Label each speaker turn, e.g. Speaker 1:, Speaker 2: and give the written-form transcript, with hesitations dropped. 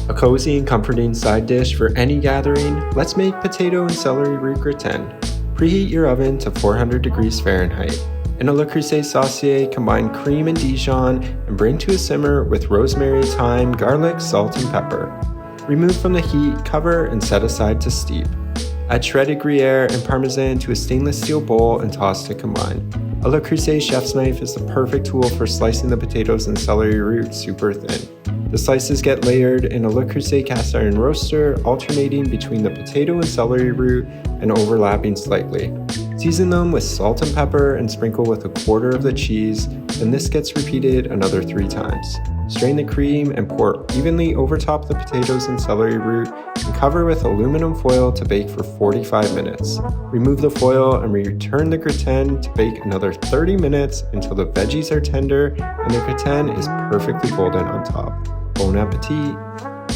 Speaker 1: A cozy and comforting side dish for any gathering, let's make potato and celery root gratin. Preheat your oven to 400 degrees Fahrenheit. In a Le Creuset saucier, combine cream and Dijon and bring to a simmer with rosemary, thyme, garlic, salt, and pepper. Remove from the heat, cover, and set aside to steep. Add shredded Gruyere and Parmesan to a stainless steel bowl and toss to combine. A Le Creuset chef's knife is the perfect tool for slicing the potatoes and celery root super thin. The slices get layered in a Le Creuset cast iron roaster, alternating between the potato and celery root and overlapping slightly. Season them with salt and pepper and sprinkle with a quarter of the cheese, and this gets repeated another 3 times. Strain the cream and pour evenly over top the potatoes and celery root and cover with aluminum foil to bake for 45 minutes. Remove the foil and return the gratin to bake another 30 minutes until the veggies are tender and the gratin is perfectly golden on top. Bon appetit!